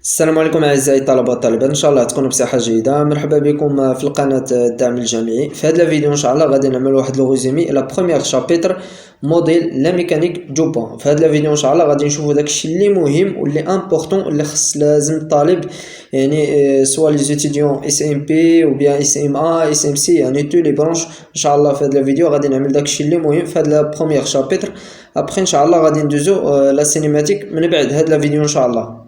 السلام عليكم اعزائي الطلبه والطالبات، ان شاء الله تكونوا بصحه جيده. مرحبا بكم في القناه الدعم الجامعي. في هذا الفيديو ان شاء الله غادي نعمل واحد لو ريزومي لا بروميير شابيتر موديل لا ميكانيك دو بون. في هذا الفيديو ان شاء الله غادي نشوفوا داكشي اللي مهم واللي امبورطون اللي خص لازم الطالب، يعني سوا لي زيتيديون اس ام بي او بيان اس ام ا اس ام سي، يعني تو لي برونش. ان شاء الله في هذا الفيديو غادي نعمل داكشي اللي مهم في هذا بروميير شابيتر. ابخي ان شاء الله غادي ندوزو لا سينيماتيك من بعد هذا الفيديو ان شاء الله.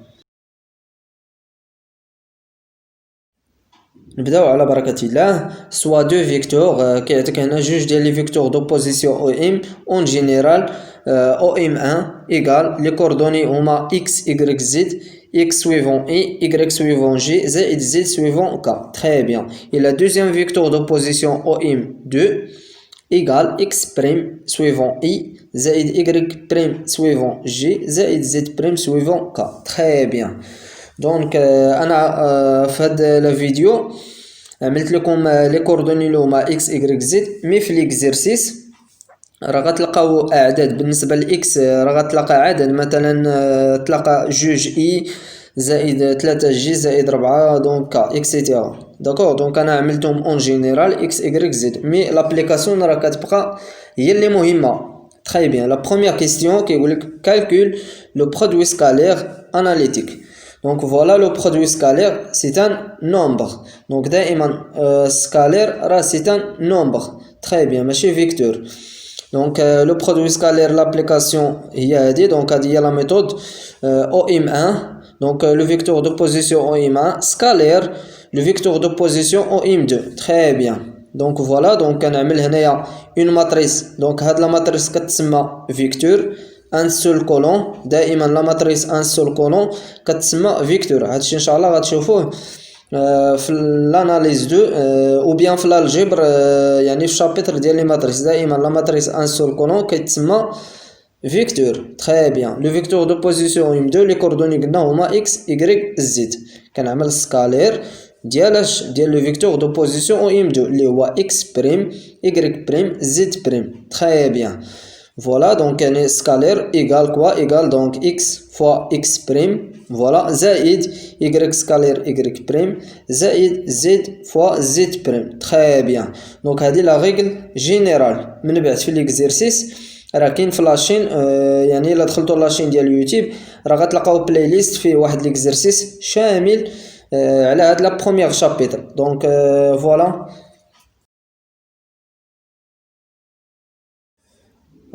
نبداو على بركة الله. سوا دو فيكتور كيعطيك هنا جوج ديال لي فيكتور دوبوزيسيون او ام اون جينيرال. او ام 1 ايكال لي كوردوني هما اكس y z x suivant i y suivant j زائد z suivant k. Très bien. Et la deuxième vecteur d'opposition OM2 égale x prime suivant i زائد y prime suivant j زائد z prime suivant k. Très bien. دونك انا في هذا الفيديو عملت لكم لي كوردوني اللي هما اكس y زد. مي في ليكزيرسيس راه غتلقاو اعداد بالنسبه لاكس، راه غتلقى عدد مثلا تلقى جوج اي زائد 3 جي زائد 4 دونك اكسيتيرا. داكور، دونك انا عملتهم اون جينيرال اكس y زد. مي لابليكاسيون راه كتبقى هي اللي مهمه. تري بيان. لا بروميير كيستيون كيقول لك كالكول لو برودوي سكالير اناليتيك. Donc voilà, le produit scalaire c'est un nombre. Donc دائما scalaire c'est un nombre. Très bien, ماشي vecteur. Donc le produit scalaire, l'application هي هذه. Donc هذه هي la méthode OM1. Donc le vecteur de position OM1 scalaire le vecteur de position OM2. Très bien. Donc voilà, donc كنعمل هنايا une matrice. Donc هاد la matrice كتسمى vecteur. ان سول كولون، دائما لا ماتريس ان سول كولون كتسمى فيكتور. هادشي ان شاء الله غتشوفوه في الاناليز دو او بيان في الالجبر، يعني في الشابيتر ديال لي ماتريس. دائما لا ماتريس ان سول كولون كيتسمى فيكتور. تري بيان. لو فيكتور دو بوزيسيون ام 2 لي كوردوني قلنا هما اكس y زد. كنعمل سكالير ديال لو فيكتور دو بوزيسيون ام 2 اللي هو اكس بريم y بريم زد بريم. تري بيان. Voilà, donc un scalaire égale quoi? Égale donc x fois x prime, voilà, zaïd y scalaire y prime, zaïd z fois z prime. Très bien. Donc هذه la règle générale. من بعد في l'exercice راه كاين في لاشين، يعني الا دخلتوا لاشين ديال اليوتيوب راه غتلقاو بلاي ليست فيه واحد l'exercice شامل على هاد لا بروميير شابيتر. دونك فوالا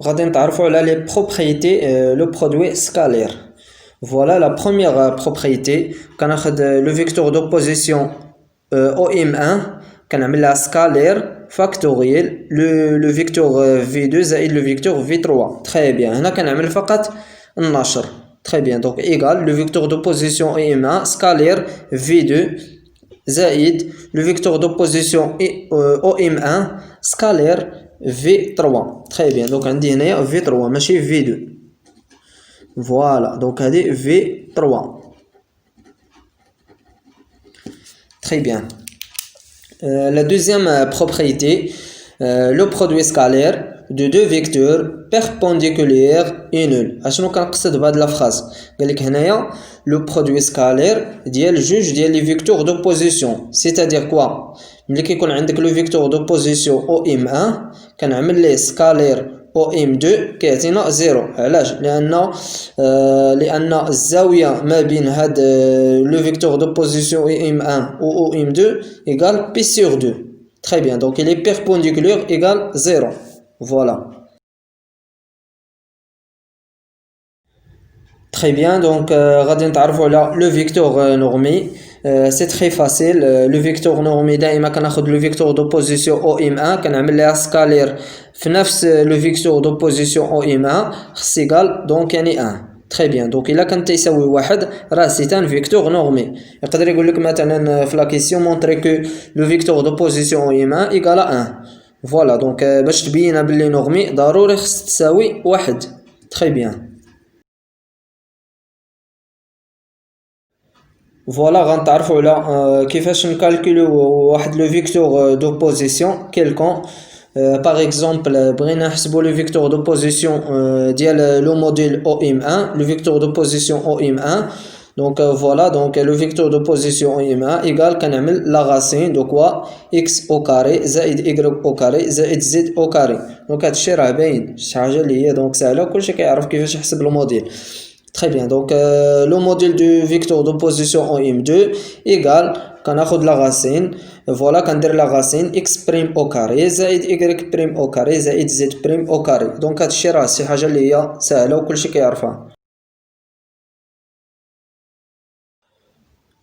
غادي نتعرفوا على لي بروبريتي لو برودوي سكالير. فوالا لا بروميير بروبريتي كناخذ لو فيكتور دوبوزيسيون او ام 1 كنعمل لها سكالير فاكتوريال لو فيكتور في 2 زائد لو فيكتور في 3. تري بيان. هنا كنعمل فقط النشر. تري بيان. دونك ايغال لو فيكتور دوبوزيسيون او ام 1 سكالير في 2 زائد لو فيكتور دوبوزيسيون او ام 1 سكالير V3. Très bien. Donc عندي هنايا V3 ماشي V2. Voilà. Donc هذه V3. Très bien. La deuxième propriété, le produit scalaire de deux vecteurs perpendiculaires est nul. اشنو كنقصد بهاد لا فراز؟ قالك هنايا لو برودوي سكالير ديال جوج ديال لي فيكتور دوبوزيسيون. سيتادير كوا؟ ملي كيكون عندك لو فيكتور دوبوزيسيون او ام 1 كنعمل ليه سكالير او ام 2 كيعطينا زيرو. علاش؟ لان الزاويه ما بين هاد لو فيكتور دوبوزيسيون او ام 1 و ام 2 ايغال بي سور 2. Très bien. Donc il est perpendiculaire égale 0. Voilà. Très bien. Donc غادي نتعرفوا على لو فيكتور نورمي. سي تري فاسيل. لو فيكتور نورمي دائما كناخذ لو فيكتور دوبوزيسيون او ام 1 كنعمل لها سكالير في نفس لو فيكتور دوبوزيسيون او ام 1 خص ايغال دونك يعني 1. تري بيان. دونك الا كان تيساوي واحد راه سي ان فيكتور نورمي. يقدر يقول لك مثلا في لا كيسيون مونطري كو لو فيكتور دوبوزيسيون او ام 1 ايغال 1. فوالا. دونك باش تبين بلي نورمي ضروري خص تساوي واحد. تري بيان. فوالا غنتعرفوا على كيفاش نكالكولو واحد لو فيكتور دوبوزيسيون كيلكون. باغ اكزومبل بغينا نحسبوا لو فيكتور دوبوزيسيون ديال لو موديل او ام 1. لو فيكتور دوبوزيسيون او ام 1 Donc voilà, donc le vecteur d'opposition OM1 égale كنعمل la racine de quoi x au carré زائد y au carré زائد z au carré. Donc هادشي راه باين شي حاجة اللي هي دونك ساهلة وكلشي كيعرف كيفاش يحسب الموديل. Très bien, donc le modèle du vecteur d'opposition OM2 égale كناخد la racine, voilà كندير la racine x prime au carré زائد y prime au carré زائد z prime au carré. Donc هادشي راه شي حاجة اللي هي ساهلة وكلشي كيعرفها.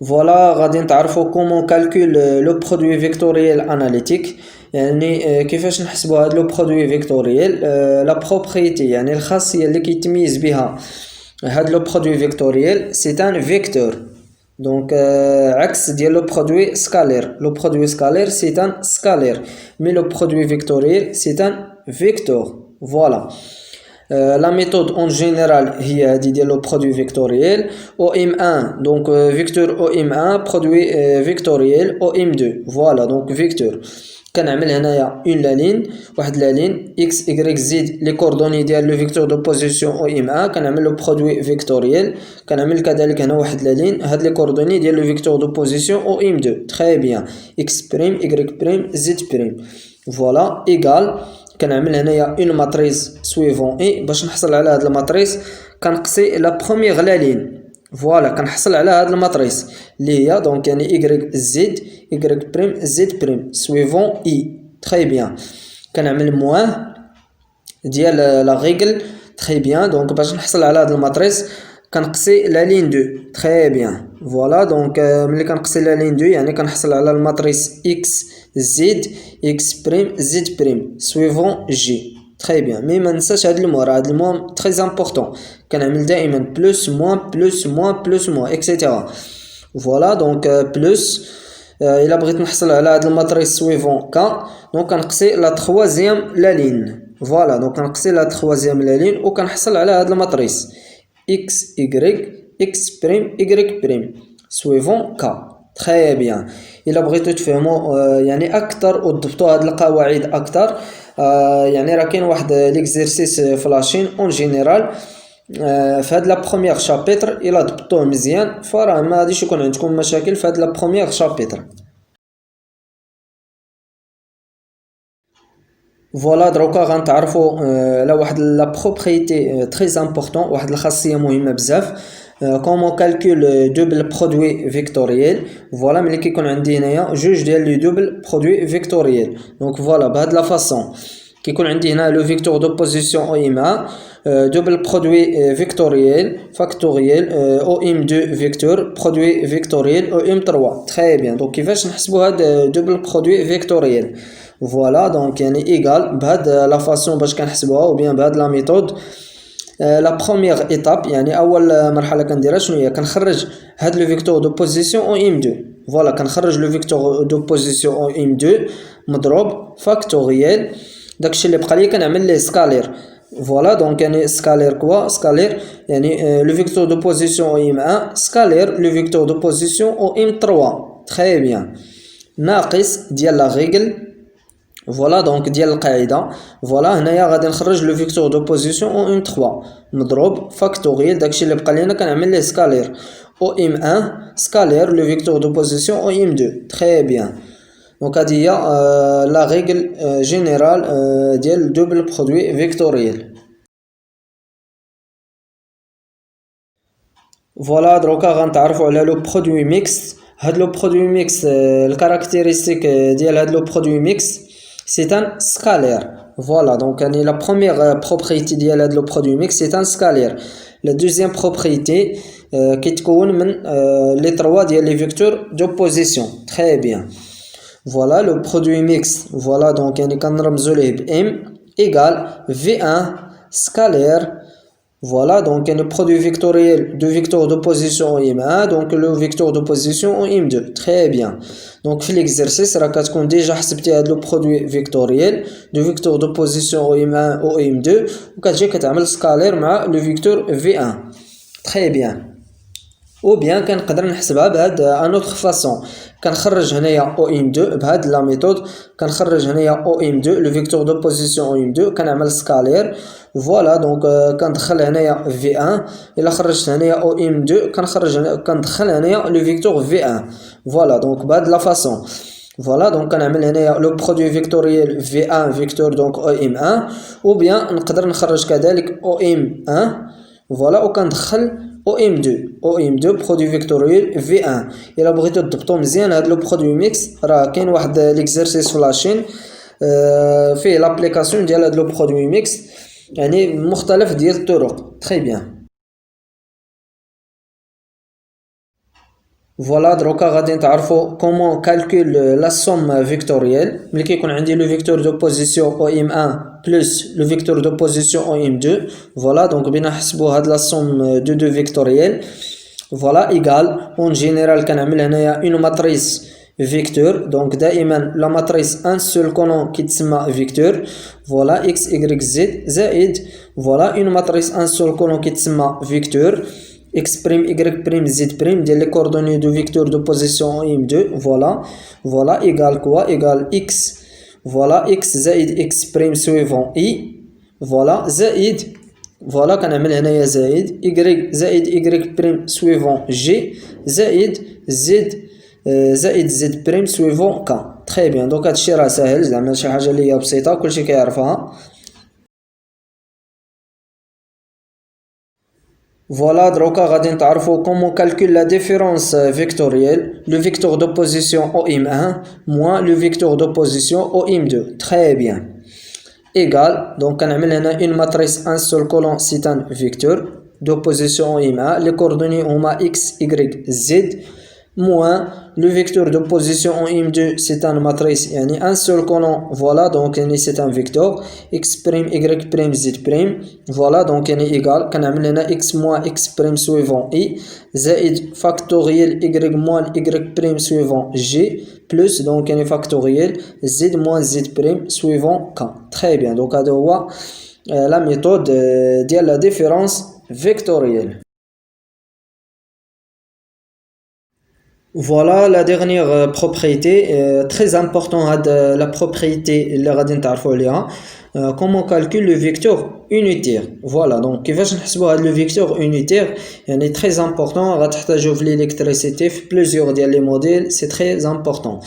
Voilà, غادي نتعرفوا comment calcule le produit vectoriel analytique. يعني كيفاش نحسبوا هذا لو برودوي فيكتوريال. لا بروبريتي يعني الخاصيه اللي كيتميز بها هذا لو برودوي فيكتوريال سي ان فيكتور. دونك عكس ديال لو برودوي سكالير. لو برودوي سكالير سي ان سكالير مي لو برودوي فيكتوريال سي ان فيكتور. فوالا. La méthode en général هي هذه ديال لو برودوي فيكتوريال OM1 donc vecteur OM1 produit vectoriel OM2 voilà donc vecteur. كنعمل هنايا اون لا لين واحد لا لين اكس y زد لي كوردوني ديال لو فيكتور دو بوزيسيون OM1 كنعمل له برودوي فيكتوريال. كنعمل كذلك هنا واحد لا لين هاد لي كوردوني ديال لو فيكتور دو بوزيسيون OM2 très bien x prime y prime z prime voilà égal. كنعمل هنايا اون ماتريس سويفون اي باش نحصل على هاد الماتريس كنقصي لا بروميير لا لين. فوالا كنحصل على هاد الماتريس اللي هي دونك يعني y زد y بريم z بريم سويفون اي. تري بيان كنعمل موان ديال لا ريغل. تري بيان دونك باش نحصل على هاد الماتريس كنقصي لا لين 2. تري بيان فوالا دونك ملي كنقصي لا لين 2 يعني كنحصل على الماتريس x زد x بريم z بريم سويفون جي. تري بيان مي ما ننساش هاد المو راه هاد المو تري امبورطون كنعمل دائما بلس موان بلس موان بلس موان اكسيتيرا. فوالا دونك بلس الا بغيت نحصل على هاد الماتريس سويفون كا دونك كنقصي لا تخوازيام لا لين. فوالا دونك كنقصي لا تخوازيام لا لين وكنحصل على هاد الماتريس x y x بريم y بريم سويفون كا. تري بيان الا بغيتو تفهموا يعني اكثر وتضبطوا هاد القواعد اكثر يعني راه كاين واحد ليكزيرسيس فلاشين اون جينيرال في هاد لا بروميير شابيتر الا ضبطوه مزيان فراه ما غاديش يكون عندكم مشاكل في هاد لا بروميير شابيتر. فوالا دروكا غنتعرفوا على واحد لا بروبريتي تري امبورطون واحد الخاصيه مهمه بزاف. كومون كالكول دوبل برودوي فيكتوريال. فوالا ملي كيكون عندي هنايا جوج ديال لي دوبل برودوي فيكتوريال دونك فوالا بهاد لا فاصون كيكون عندي هنا لو فيكتور دوبوزيسيون OM1 دوبل برودوي فيكتوريال فاكتوريال OM2 فيكتور برودوي فيكتوريال OM3. تري بيان دونك كيفاش نحسبوا هاد دوبل برودوي فيكتوريال. فوالا دونك يعني ايغال بهاد لا فاصون باش كنحسبوها او بيان بهاد لا ميثود. لا بروميير ايتاب يعني اول مرحله كنديرها شنو هي كنخرج هاد لو فيكتور دو بوزيسيون OM2. فوالا كنخرج لو فيكتور دو بوزيسيون OM2 مضروب فاكتوريال داكشي اللي بقى لي كنعمل ليه سكالير. فوالا دونك يعني سكالير كوا سكالير يعني لو فيكتور دو بوزيسيون OM1 سكالير لو فيكتور دو بوزيسيون OM3. تري بيان ناقص ديال لا ريغل. فوالا دونك ديال القاعده. فوالا هنايا غادي نخرج لو فيكتور دو بوزيسيون OM3 مضروب فاكتوريال داكشي اللي بقى لينا كنعمل ليه سكالير OM1 سكالير لو فيكتور دو بوزيسيون OM2. تري بيان دونك هادي هي لا ريغل جينيرال ديال دوبل برودوي فيكتوريال. فوالا دروكا غنتعرفوا على لو برودوي ميكس. هاد لو برودوي ميكس الكاركتيرستيك ديال هاد لو برودوي ميكس سي ان سكالير. فوالا دونك يعني لا بروميير بروبريتي ديال هاد لو برودوي ميكس سي ان سكالير. لا دوزيام بروبريتي كيتكون من لي 3 ديال لي فيكتور دوبوزيسيون. تري بيان فوالا لو برودوي ميكس. فوالا دونك يعني كنرمزو ليه ب ام ايغال V1 سكالير. Voilà, donc un produit vectoriel de vecteur d'opposition OM1, donc le vecteur d'opposition OM2. Très bien. Donc, في l'exercice, راه كتكون déjà حسبتي هذا le produit vectoriel de vecteur d'opposition OM1 OM2 وكتجي كتعمل سكالير مع le vecteur V1. Très bien. ou bien كنقدر نحسبها بهاد ان اوتر فاصون. كنخرج هنايا او ام 2 بهاد لا ميثود. كنخرج هنايا او ام 2 لو فيكتور دو بوزيسيون او ام 2 كنعمل سكالير. فوالا دونك كندخل هنايا في 1 الا خرجت هنايا او ام 2 كندخل هنايا لو فيكتور في 1. فوالا دونك بهاد لا فاصون. فوالا دونك كنعمل هنايا لو برودوي فيكتوريال في 1 فيكتور دونك او ام 1 ou bien نقدر نخرج كذلك او ام 1. فوالا وكندخل او ام 2 او ام 2 برودوي فيكتوريال في 1. الا بغيتو تضبطو مزيان هاد لو برودوي ميكس راه كاين واحد ليكزرسيس في لاشين فيه لابليكاسيون ديال هاد لو برودوي ميكس يعني مختلف ديال الطرق. تري بيان. فوالا دروكا غادي نتعرفوا كومون كالكول لا سوم فيكتوريال. ملي كيكون عندي لو فيكتور دو بوزيسيون او ام 1 بلس لو فيكتور دو بوزيسيون او ام 2. فوالا دونك بينا نحسبوا هاد لا سوم دو فيكتوريال. فوالا ايغال اون جينيرال كنعمل هنايا اون ماتريس فيكتور. دونك دائما لا ماتريس ان سول كولون كيتسمى فيكتور. فوالا اكس ايغريك زد زائد فوالا اون ماتريس ان سول كولون كيتسمى فيكتور x prime y prime z prime ديال les coordonnées du vecteur de position en m2. voilà égale quoi, égale x. voilà x زائد x prime suivant i. voilà زائد voilà كنعمل هنايا زائد y زائد y prime suivant g زائد z prime suivant k. très bien. donc هادشي راه ساهل زعما شي حاجه اللي هي بسيطه كلشي كيعرفها. Voilà, دروكا غادي نتعرفوا comment calcule la différence vectorielle, le vecteur d'opposition OM1 moins le vecteur d'opposition OM2. Très bien. Égal, donc كنعمل هنا une matrice un seul colonne c'est un vecteur d'opposition OM1, les coordonnées هما x, y, z moins le vecteur d'opposition en M2 c'est une matrice يعني un seul colonne. voilà donc c'est un vecteur x prime y prime z prime. voilà donc يعني égal كنعمل هنا x moins x prime suivant i زائد factoriel y moins y prime suivant g plus donc يعني factoriel z moins z prime suivant k. très bien. donc هذا هو la méthode ديال la différence vectorielle. Voilà la dernière propriété très importante la propriété اللي غادي نتعرفوا عليها comment calcule le vecteur unitaire. voilà donc كيفاش نحسبوا هذا le vecteur unitaire يعني très important غتحتاجوا في l'électricité في plusieurs ديال les modèles c'est très important.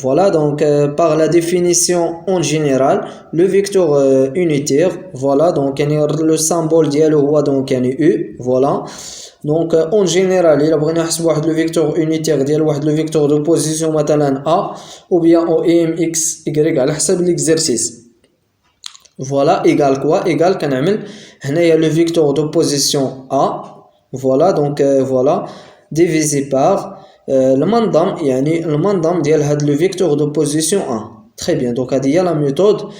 voilà donc par la définition en général le vecteur unitaire voilà donc يعني le symbole ديالو هو donc يعني u. voilà donc en général il بغينا نحسبوا واحد لو فيكتور unitaire ديال واحد لو فيكتور دو بوزيسيون مثلا a ou bien او ام x y على حسب ليكزرسيس. voilà égal quoi, égal كنعمل هنايا لو فيكتور دو بوزيسيون a. voilà donc voilà divisé par المنظم يعني المنظم ديال هاد لو فيكتور دو بوزيسيون a. très bien. donc هذه هي لا ميثود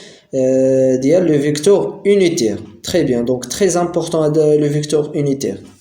ديال لو فيكتور unitaire. très bien. donc très important هذا لو فيكتور unitaire.